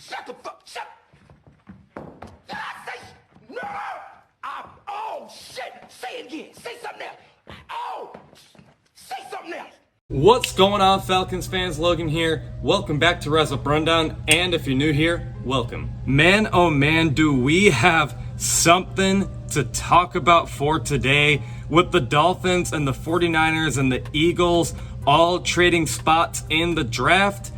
Shut the fuck. Shut. Did I say no? Oh shit. Say it again. Say something else. Oh, say something else. What's going on, Falcons fans? Logan here. Welcome back to Res Up Rundown, and if you're new here, welcome. Man, oh man, do we have something to talk about for today with the Dolphins and the 49ers and the Eagles all trading spots in the draft.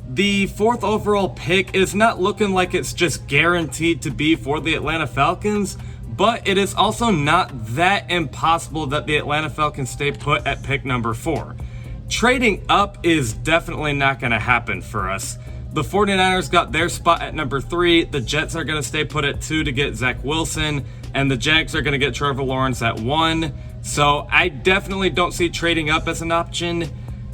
The 4th overall pick is not looking like it's just guaranteed to be for the Atlanta Falcons, but it is also not that impossible that the Atlanta Falcons stay put at pick number 4. Trading up is definitely not going to happen for us. The 49ers got their spot at number 3, the Jets are going to stay put at 2 to get Zach Wilson, and the Jags are going to get Trevor Lawrence at 1. So I definitely don't see trading up as an option.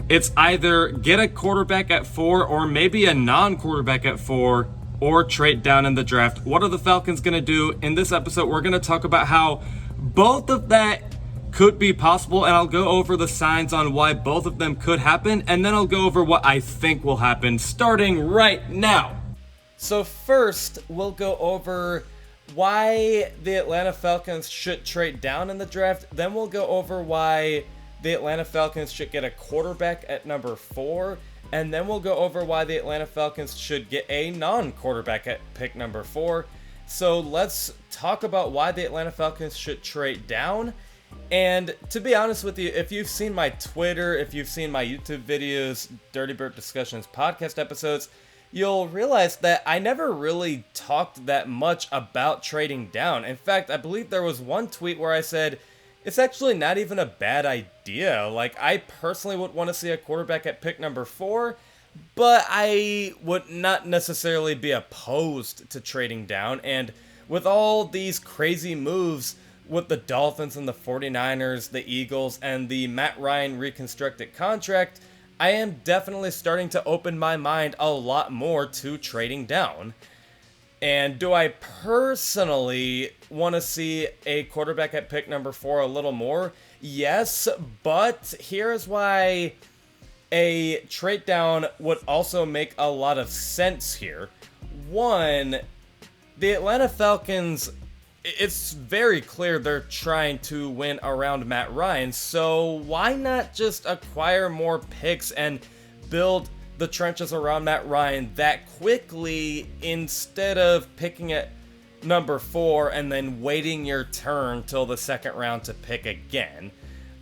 It's either get a quarterback at 4 or maybe a non-quarterback at 4 or trade down in the draft. What are the Falcons going to do? In this episode, we're going to talk about how both of that could be possible, and I'll go over the signs on why both of them could happen, and then I'll go over what I think will happen starting right now. So first, we'll go over why the Atlanta Falcons should trade down in the draft. Then we'll go over why the Atlanta Falcons should get a quarterback at number 4. And then we'll go over why the Atlanta Falcons should get a non-quarterback at pick number 4. So let's talk about why the Atlanta Falcons should trade down. And to be honest with you, if you've seen my Twitter, if you've seen my YouTube videos, Dirty Bird Discussions podcast episodes, you'll realize that I never really talked that much about trading down. In fact, I believe there was one tweet where I said, it's actually not even a bad idea. Like, I personally would want to see a quarterback at pick number 4, but I would not necessarily be opposed to trading down. And with all these crazy moves with the Dolphins and the 49ers, the Eagles, and the Matt Ryan reconstructed contract, I am definitely starting to open my mind a lot more to trading down. And do I personally want to see a quarterback at pick number 4 a little more? Yes, but here's why a trade down would also make a lot of sense here. One, the Atlanta Falcons, it's very clear they're trying to win around Matt Ryan, so why not just acquire more picks and build the trenches around Matt Ryan that quickly instead of picking at number 4 and then waiting your turn till the second round to pick again?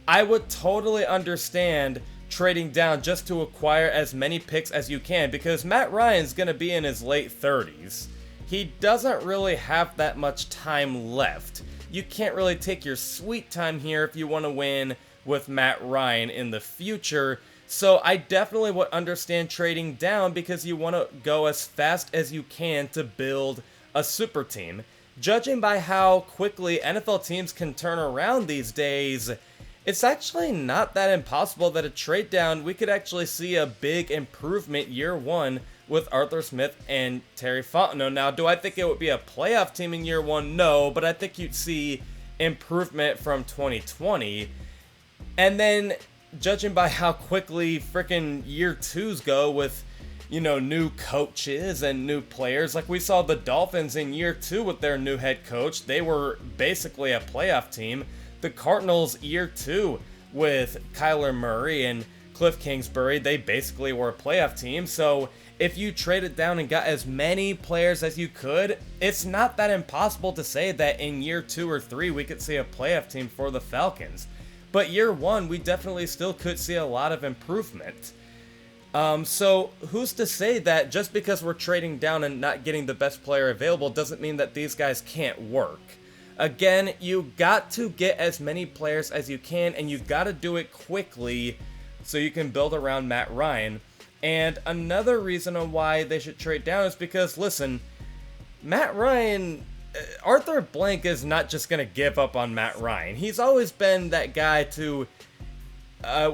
I would totally understand trading down just to acquire as many picks as you can, because Matt Ryan's going to be in his late 30s. He doesn't really have that much time left. You can't really take your sweet time here if you want to win with Matt Ryan in the future. So I definitely would understand trading down because you want to go as fast as you can to build a super team. Judging by how quickly NFL teams can turn around these days, it's actually not that impossible that a trade down, we could actually see a big improvement year 1 with Arthur Smith and Terry Fontenot. Now, do I think it would be a playoff team in year 1? No, but I think you'd see improvement from 2020. And then, judging by how quickly frickin' year 2s go with, new coaches and new players, like we saw the Dolphins in year 2 with their new head coach, they were basically a playoff team. The Cardinals year 2 with Kyler Murray and Cliff Kingsbury, they basically were a playoff team. So if you traded down and got as many players as you could, it's not that impossible to say that in year 2 or 3 we could see a playoff team for the Falcons. But year 1, we definitely still could see a lot of improvement. So who's to say that just because we're trading down and not getting the best player available doesn't mean that these guys can't work? Again, you got to get as many players as you can, and you got to do it quickly so you can build around Matt Ryan. And another reason on why they should trade down is because, listen, Matt Ryan, Arthur Blank is not just going to give up on Matt Ryan. He's always been that guy to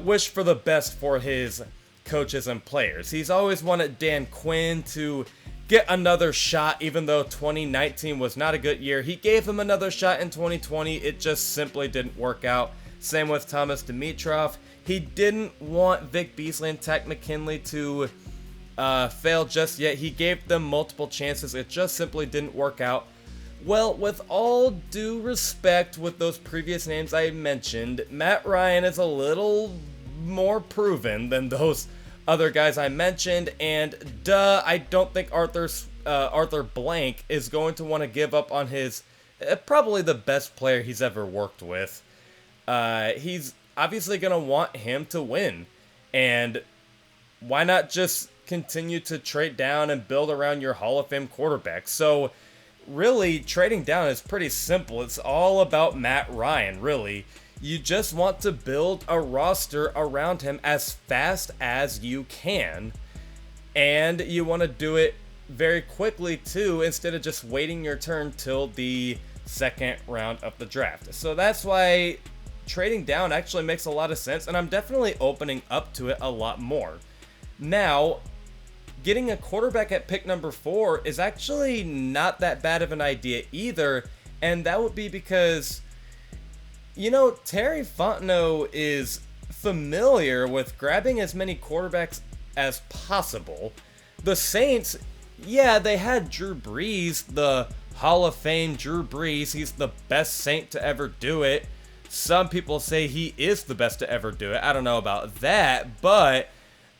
wish for the best for his coaches and players. He's always wanted Dan Quinn to get another shot, even though 2019 was not a good year. He gave him another shot in 2020. It just simply didn't work out. Same with Thomas Dimitroff. He didn't want Vic Beasley and Takk McKinley to failed just yet. He gave them multiple chances. It just simply didn't work out. Well, with all due respect with those previous names I mentioned, Matt Ryan is a little more proven than those other guys I mentioned, and I don't think Arthur Blank is going to want to give up on his probably the best player he's ever worked with. He's obviously going to want him to win, and why not just continue to trade down and build around your Hall of Fame quarterback? So really, trading down is pretty simple. It's all about Matt Ryan, really. You just want to build a roster around him as fast as you can, and you want to do it very quickly too, instead of just waiting your turn till the second round of the draft. So that's why trading down actually makes a lot of sense, and I'm definitely opening up to it a lot more. Now, getting a quarterback at pick number 4 is actually not that bad of an idea either, and that would be because, you know, Terry Fontenot is familiar with grabbing as many quarterbacks as possible. The Saints, yeah, they had Drew Brees, the Hall of Fame Drew Brees. He's the best Saint to ever do it. Some people say he is the best to ever do it. I don't know about that, but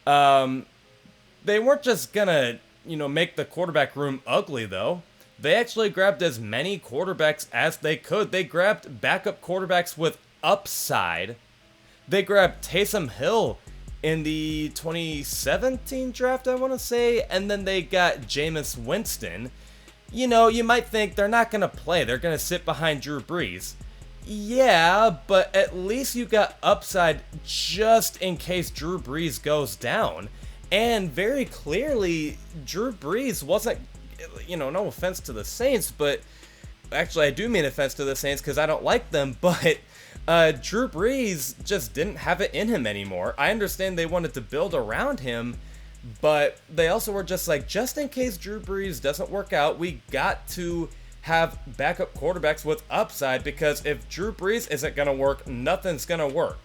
they weren't just gonna, make the quarterback room ugly, though. They actually grabbed as many quarterbacks as they could. They grabbed backup quarterbacks with upside. They grabbed Taysom Hill in the 2017 draft, I want to say, and then they got Jameis Winston. You might think they're not going to play. They're going to sit behind Drew Brees. Yeah, but at least you got upside just in case Drew Brees goes down. And very clearly, Drew Brees wasn't, no offense to the Saints, but actually I do mean offense to the Saints because I don't like them, but Drew Brees just didn't have it in him anymore. I understand they wanted to build around him, but they also were just like, just in case Drew Brees doesn't work out, we got to have backup quarterbacks with upside, because if Drew Brees isn't going to work, nothing's going to work.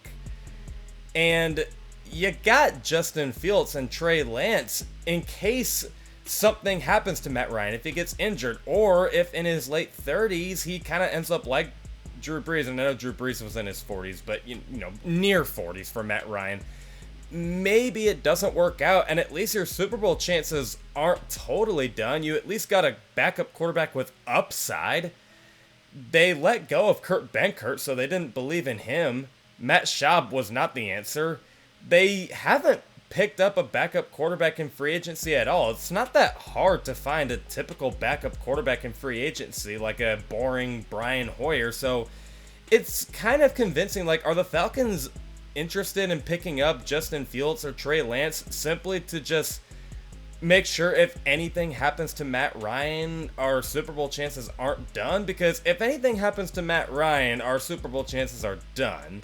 And you got Justin Fields and Trey Lance in case something happens to Matt Ryan, if he gets injured, or if in his late 30s he kind of ends up like Drew Brees. And I know Drew Brees was in his 40s, but near 40s for Matt Ryan. Maybe it doesn't work out, and at least your Super Bowl chances aren't totally done. You at least got a backup quarterback with upside. They let go of Kurt Benkert, so they didn't believe in him. Matt Schaub was not the answer. They haven't picked up a backup quarterback in free agency at all. It's not that hard to find a typical backup quarterback in free agency, like a boring Brian Hoyer. So it's kind of convincing. Like, are the Falcons interested in picking up Justin Fields or Trey Lance simply to just make sure if anything happens to Matt Ryan, our Super Bowl chances aren't done? Because if anything happens to Matt Ryan, our Super Bowl chances are done.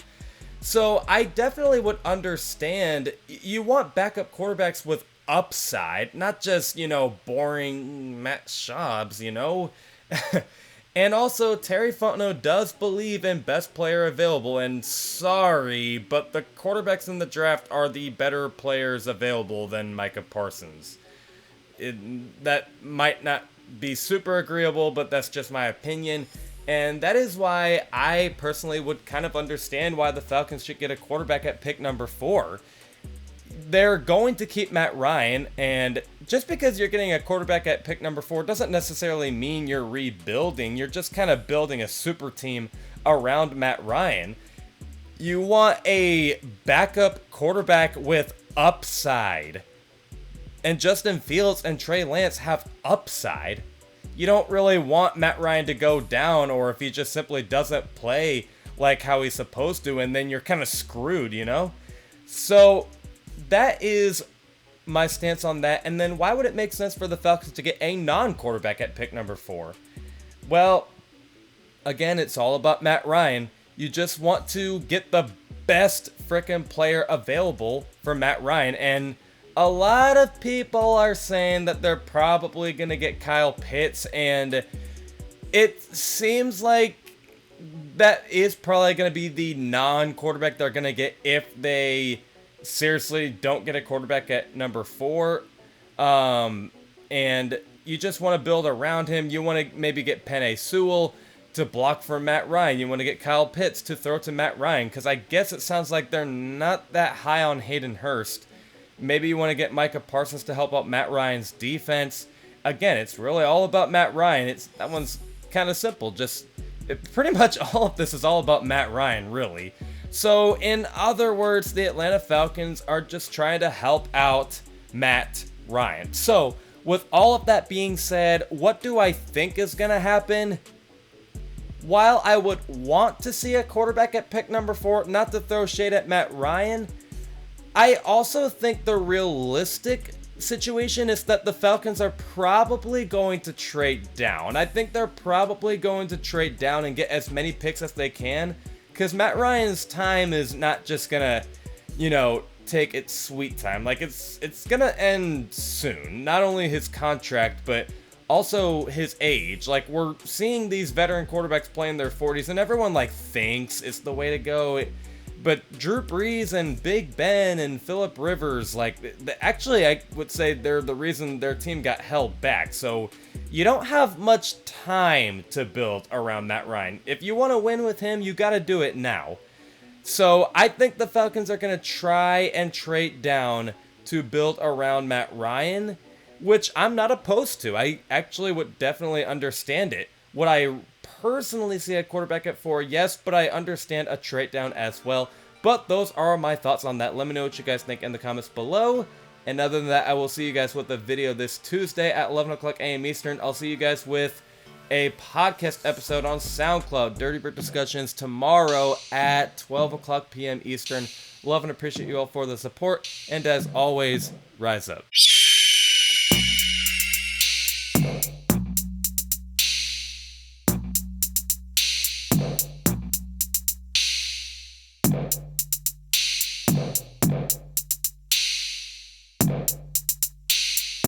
So I definitely would understand. You want backup quarterbacks with upside, not just, boring Matt Schaubs, And also, Terry Fontenot does believe in best player available, and sorry, but the quarterbacks in the draft are the better players available than Micah Parsons. That might not be super agreeable, but that's just my opinion. And that is why I personally would kind of understand why the Falcons should get a quarterback at pick number 4. They're going to keep Matt Ryan, and just because you're getting a quarterback at pick number 4 doesn't necessarily mean you're rebuilding. You're just kind of building a super team around Matt Ryan. You want a backup quarterback with upside. And Justin Fields and Trey Lance have upside. You don't really want Matt Ryan to go down, or if he just simply doesn't play like how he's supposed to, and then you're kind of screwed, So that is my stance on that. And then why would it make sense for the Falcons to get a non-quarterback at pick number 4? Well, again, it's all about Matt Ryan. You just want to get the best freaking player available for Matt Ryan. And a lot of people are saying that they're probably going to get Kyle Pitts, and it seems like that is probably going to be the non-quarterback they're going to get if they seriously don't get a quarterback at number 4. And you just want to build around him. You want to maybe get Penei Sewell to block for Matt Ryan. You want to get Kyle Pitts to throw to Matt Ryan, because I guess it sounds like they're not that high on Hayden Hurst. Maybe you want to get Micah Parsons to help out Matt Ryan's defense. Again, it's really all about Matt Ryan. That one's kind of simple. Pretty much all of this is all about Matt Ryan, really. So, in other words, the Atlanta Falcons are just trying to help out Matt Ryan. So, with all of that being said, what do I think is going to happen? While I would want to see a quarterback at pick number 4, not to throw shade at Matt Ryan, I also think the realistic situation is that the Falcons are probably going to trade down. I think they're probably going to trade down and get as many picks as they can, because Matt Ryan's time is not just gonna, take its sweet time. Like, it's gonna end soon. Not only his contract, but also his age. Like, we're seeing these veteran quarterbacks play in their 40s, and everyone, thinks it's the way to go. But Drew Brees and Big Ben and Phillip Rivers, actually, I would say they're the reason their team got held back. So you don't have much time to build around Matt Ryan. If you want to win with him, you got to do it now. So I think the Falcons are going to try and trade down to build around Matt Ryan, which I'm not opposed to. I actually would definitely understand it. Would I personally see a quarterback at 4? Yes, but I understand a trade down as well. But those are my thoughts on that. Let me know what you guys think in the comments below. And other than that, I will see you guys with a video this Tuesday at 11 o'clock a.m. Eastern. I'll see you guys with a podcast episode on SoundCloud, Dirty Bird Discussions, tomorrow at 12 o'clock p.m. Eastern. Love and appreciate you all for the support. And as always, rise up.